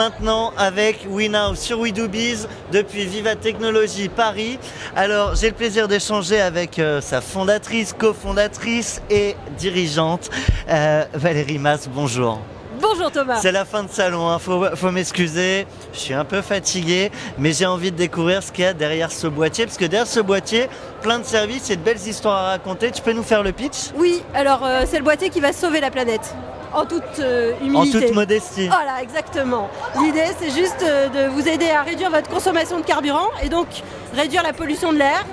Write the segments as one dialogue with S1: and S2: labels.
S1: maintenant avec WeNow sur WeDoBiz depuis Viva Technologies Paris. Alors j'ai le plaisir d'échanger avec sa fondatrice, cofondatrice et dirigeante Valérie Mas, bonjour.
S2: Bonjour Thomas.
S1: C'est la fin de salon, hein. Faut m'excuser, je suis un peu fatigué, mais j'ai envie de découvrir ce qu'il y a derrière ce boîtier, parce que derrière ce boîtier, plein de services et de belles histoires à raconter. Tu peux nous faire le pitch?
S2: Oui, alors c'est le boîtier qui va sauver la planète, en toute humilité.
S1: En toute modestie.
S2: Voilà, exactement. L'idée, c'est juste de vous aider à réduire votre consommation de carburant et donc réduire la pollution de l'air,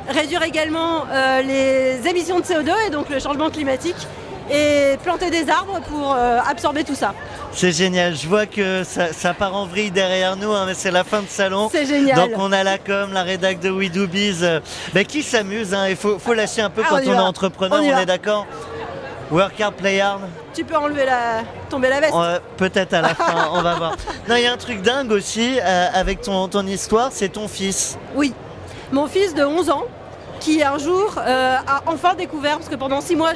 S2: réduire également les émissions de CO2 et donc le changement climatique, et planter des arbres pour absorber tout ça.
S1: C'est génial, je vois que ça part en vrille derrière nous, hein, mais c'est la fin de salon.
S2: C'est génial.
S1: Donc on a la com, la rédac de WeDoBiz, qui s'amuse, hein. Il faut lâcher un peu quand on est entrepreneur, on est d'accord? Work hard, play hard.
S2: Tu peux enlever tomber la veste.
S1: Peut-être à la fin, on va voir. Non, il y a un truc dingue aussi avec ton histoire, c'est ton fils.
S2: Oui, mon fils de 11 ans qui un jour a enfin découvert, parce que pendant 6 mois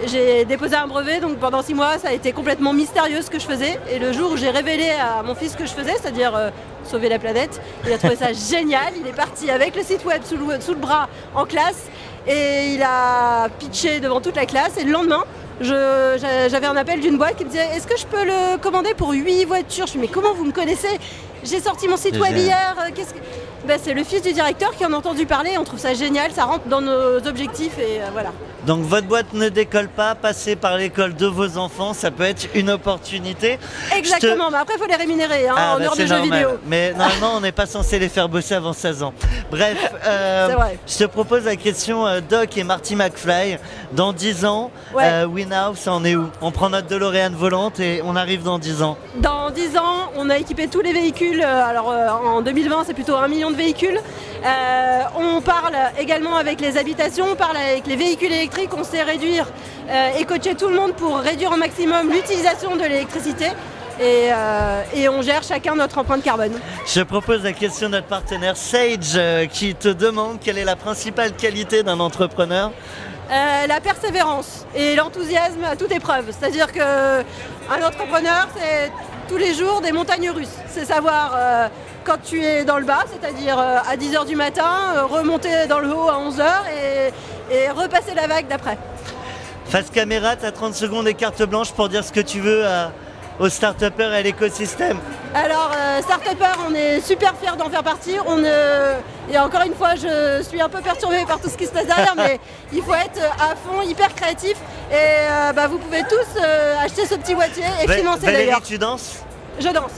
S2: j'ai déposé un brevet, donc pendant 6 mois ça a été complètement mystérieux ce que je faisais, et le jour où j'ai révélé à mon fils ce que je faisais, c'est-à-dire sauver la planète, il a trouvé ça génial, il est parti avec le site web sous le bras en classe, et il a pitché devant toute la classe, et le lendemain j'avais un appel d'une boîte qui me disait: est-ce que je peux le commander pour 8 voitures? Je me dis: mais comment vous me connaissez? J'ai sorti mon site web hier, c'est le fils du directeur qui en a entendu parler, on trouve ça génial, ça rentre dans nos objectifs et voilà.
S1: Donc votre boîte ne décolle pas, passez par l'école de vos enfants, ça peut être une opportunité.
S2: Exactement, mais après il faut les rémunérer en heure de jeux vidéo.
S1: Mais normalement on n'est pas censé les faire bosser avant 16 ans. Bref, je te propose la question Doc et Marty McFly. Dans 10 ans, WeNow, ça en est où? On prend notre DeLorean volante et on arrive dans 10 ans.
S2: Dans 10 ans, on a équipé tous les véhicules, en 2020 c'est plutôt 1 million de véhicules. On parle également avec les habitations, on parle avec les véhicules électriques, on sait réduire et coacher tout le monde pour réduire au maximum l'utilisation de l'électricité et on gère chacun notre empreinte carbone.
S1: Je propose la question de notre partenaire Sage qui te demande quelle est la principale qualité d'un entrepreneur.
S2: La persévérance et l'enthousiasme à toute épreuve, c'est-à-dire qu'un entrepreneur c'est tous les jours des montagnes russes, c'est savoir quand tu es dans le bas, c'est-à-dire à 10h du matin, remonter dans le haut à 11h et repasser la vague d'après.
S1: Face caméra, tu as 30 secondes et carte blanche pour dire ce que tu veux aux start-upers et à l'écosystème.
S2: Alors, start-upers, on est super fiers d'en faire partie. Et encore une fois, je suis un peu perturbée par tout ce qui se passe derrière, mais il faut être à fond, hyper créatif. Et vous pouvez tous acheter ce petit boîtier et financer
S1: Valérie,
S2: d'ailleurs.
S1: tu danses?
S2: Je danse.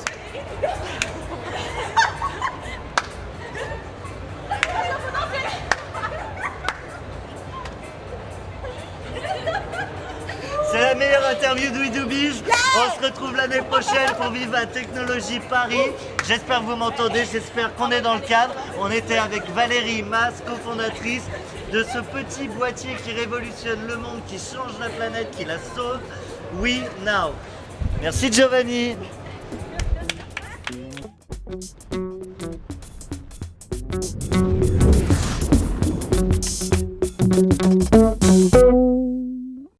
S1: C'est la meilleure interview de WeDoBiz. On se retrouve l'année prochaine pour Viva Technologies Paris. J'espère que vous m'entendez, j'espère qu'on est dans le cadre. On était avec Valérie Mas, cofondatrice de ce petit boîtier qui révolutionne le monde, qui change la planète, qui la sauve. WeNow. Merci Giovanni.